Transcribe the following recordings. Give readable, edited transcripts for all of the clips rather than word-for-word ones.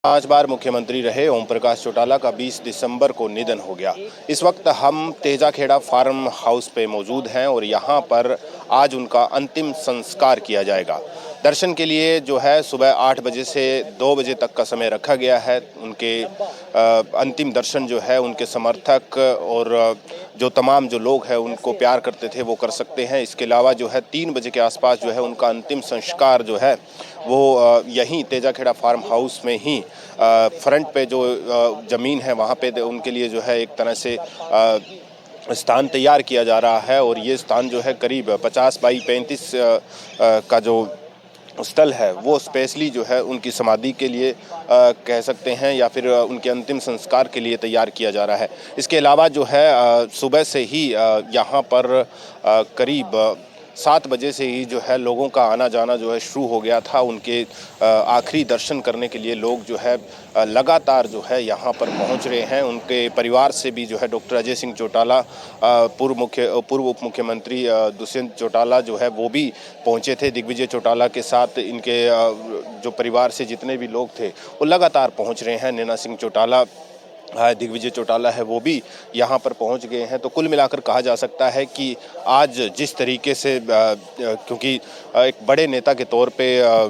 5 बार मुख्यमंत्री रहे ओम प्रकाश चौटाला का 20 दिसंबर को निधन हो गया। इस वक्त हम तेजाखेड़ा फार्म हाउस पे मौजूद हैं और यहाँ पर आज उनका अंतिम संस्कार किया जाएगा। दर्शन के लिए जो है सुबह 8 बजे से 2 बजे तक का समय रखा गया है। उनके अंतिम दर्शन जो है उनके समर्थक और जो तमाम जो लोग हैं उनको प्यार करते थे वो कर सकते हैं। इसके अलावा जो है 3 बजे के आसपास जो है उनका अंतिम संस्कार जो है वो यहीं तेजाखेड़ा फार्म हाउस में ही फ्रंट पे जो ज़मीन है वहाँ पे उनके लिए जो है एक तरह से स्थान तैयार किया जा रहा है। और ये स्थान जो है करीब 50 बाई 35 का जो स्थल है वो स्पेशली जो है उनकी समाधि के लिए कह सकते हैं या फिर उनके अंतिम संस्कार के लिए तैयार किया जा रहा है। इसके अलावा जो है सुबह से ही यहाँ पर करीब 7 बजे से ही जो है लोगों का आना जाना जो है शुरू हो गया था। उनके आखिरी दर्शन करने के लिए लोग जो है लगातार जो है यहाँ पर पहुँच रहे हैं। उनके परिवार से भी जो है डॉक्टर अजय सिंह चौटाला, पूर्व उप मुख्यमंत्री दुष्यंत चौटाला जो है वो भी पहुँचे थे दिग्विजय चौटाला के साथ। इनके जो परिवार से जितने भी लोग थे वो लगातार पहुँच रहे हैं। नैना सिंह चौटाला, दिग्विजय चौटाला है वो भी यहाँ पर पहुँच गए हैं। तो कुल मिलाकर कहा जा सकता है कि आज जिस तरीके से क्योंकि एक बड़े नेता के तौर पे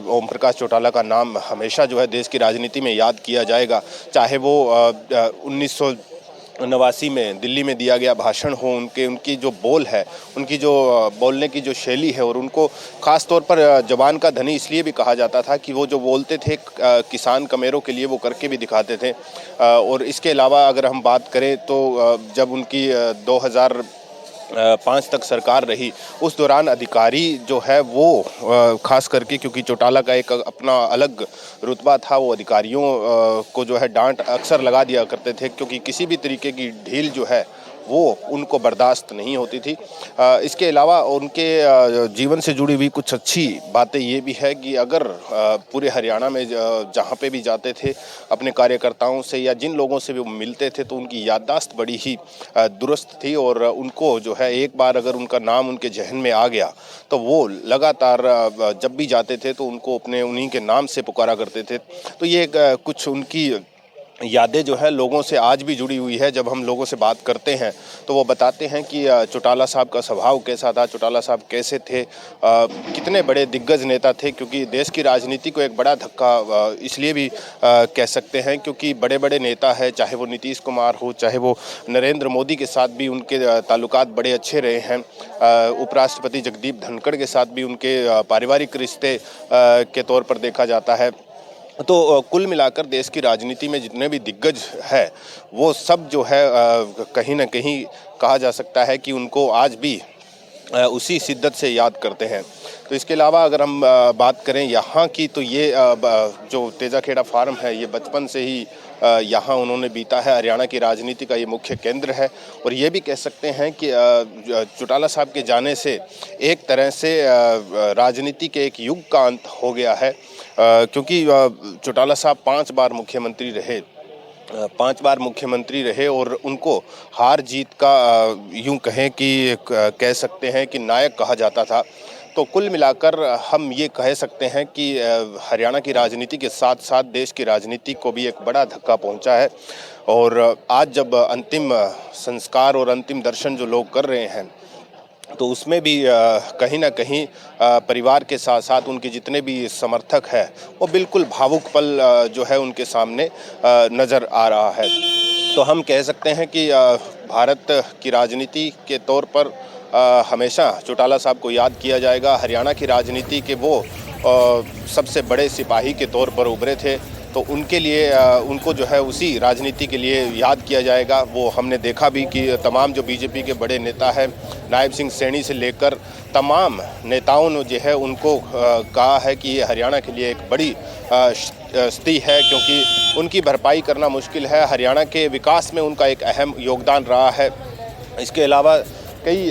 ओम प्रकाश चौटाला का नाम हमेशा जो है देश की राजनीति में याद किया जाएगा। चाहे वो 1989 में दिल्ली में दिया गया भाषण हो, उनकी जो बोल है, उनकी जो बोलने की जो शैली है, और उनको ख़ास तौर पर जवान का धनी इसलिए भी कहा जाता था कि वो जो बोलते थे किसान कमेरों के लिए वो करके भी दिखाते थे। और इसके अलावा अगर हम बात करें तो जब उनकी 2005 तक सरकार रही उस दौरान अधिकारी जो है वो खास करके, क्योंकि चौटाला का एक अपना अलग रुतबा था, वो अधिकारियों को जो है डांट अक्सर लगा दिया करते थे क्योंकि किसी भी तरीके की ढील जो है वो उनको बर्दाश्त नहीं होती थी। इसके अलावा उनके जीवन से जुड़ी हुई कुछ अच्छी बातें ये भी है कि अगर पूरे हरियाणा में जहाँ पे भी जाते थे अपने कार्यकर्ताओं से या जिन लोगों से भी वो मिलते थे तो उनकी याददाश्त बड़ी ही दुरुस्त थी। और उनको जो है एक बार अगर उनका नाम उनके जहन में आ गया तो वो लगातार जब भी जाते थे तो उनको अपने उन्हीं के नाम से पुकारा करते थे। तो ये कुछ उनकी यादें जो है लोगों से आज भी जुड़ी हुई है। जब हम लोगों से बात करते हैं तो वो बताते हैं कि चौटाला साहब का स्वभाव कैसा था, चौटाला साहब कैसे थे, कितने बड़े दिग्गज नेता थे। क्योंकि देश की राजनीति को एक बड़ा धक्का इसलिए भी कह सकते हैं क्योंकि बड़े बड़े नेता है, चाहे वो नीतीश कुमार हो, चाहे वो नरेंद्र मोदी के साथ भी उनके ताल्लुकात बड़े अच्छे रहे हैं। उपराष्ट्रपति जगदीप धनखड़ के साथ भी उनके पारिवारिक रिश्ते के तौर पर देखा जाता है। तो कुल मिलाकर देश की राजनीति में जितने भी दिग्गज है वो सब जो है कहीं ना कहीं कहा जा सकता है कि उनको आज भी उसी शिद्दत से याद करते हैं। तो इसके अलावा अगर हम बात करें यहाँ की तो ये जो तेजाखेड़ा फार्म है ये बचपन से ही यहाँ उन्होंने बीता है। हरियाणा की राजनीति का ये मुख्य केंद्र है और ये भी कह सकते हैं कि चौटाला साहब के जाने से एक तरह से राजनीति के एक युग का अंत हो गया है। क्योंकि चौटाला साहब 5 बार मुख्यमंत्री रहे, 5 बार मुख्यमंत्री रहे और उनको हार जीत का यूं कहें कि कह सकते हैं कि नायक कहा जाता था। तो कुल मिलाकर हम ये कह सकते हैं कि हरियाणा की राजनीति के साथ साथ देश की राजनीति को भी एक बड़ा धक्का पहुंचा है। और आज जब अंतिम संस्कार और अंतिम दर्शन जो लोग कर रहे हैं तो उसमें भी कहीं ना कहीं परिवार के साथ साथ उनके जितने भी समर्थक हैं वो बिल्कुल भावुक पल जो है उनके सामने नज़र आ रहा है। तो हम कह सकते हैं कि भारत की राजनीति के तौर पर हमेशा चौटाला साहब को याद किया जाएगा। हरियाणा की राजनीति के वो सबसे बड़े सिपाही के तौर पर उभरे थे, तो उनके लिए उनको जो है उसी राजनीति के लिए याद किया जाएगा। वो हमने देखा भी कि तमाम जो बीजेपी के बड़े नेता हैं, नायब सिंह सैनी से लेकर तमाम नेताओं ने जो है उनको कहा है कि ये हरियाणा के लिए एक बड़ी स्थिति है क्योंकि उनकी भरपाई करना मुश्किल है। हरियाणा के विकास में उनका एक अहम योगदान रहा है। इसके अलावा कई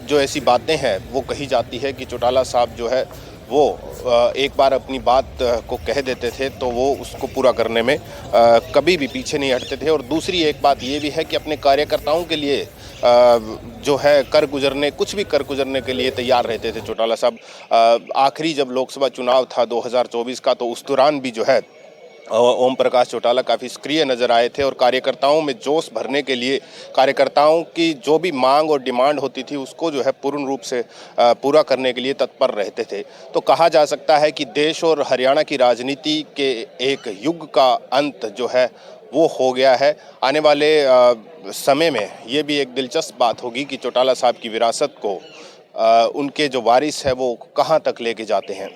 जो ऐसी बातें हैं वो कही जाती है कि चौटाला साहब जो है वो एक बार अपनी बात को कह देते थे तो वो उसको पूरा करने में कभी भी पीछे नहीं हटते थे। और दूसरी एक बात ये भी है कि अपने कार्यकर्ताओं के लिए जो है कुछ भी कर गुजरने के लिए तैयार रहते थे चौटाला साहब। आखिरी जब लोकसभा चुनाव था 2024 का तो उस दौरान भी जो है ओम प्रकाश चौटाला काफ़ी सक्रिय नज़र आए थे और कार्यकर्ताओं में जोश भरने के लिए कार्यकर्ताओं की जो भी मांग और डिमांड होती थी उसको जो है पूर्ण रूप से पूरा करने के लिए तत्पर रहते थे। तो कहा जा सकता है कि देश और हरियाणा की राजनीति के एक युग का अंत जो है वो हो गया है। आने वाले समय में ये भी एक दिलचस्प बात होगी कि चौटाला साहब की विरासत को उनके जो वारिस है वो कहाँ तक लेके जाते हैं।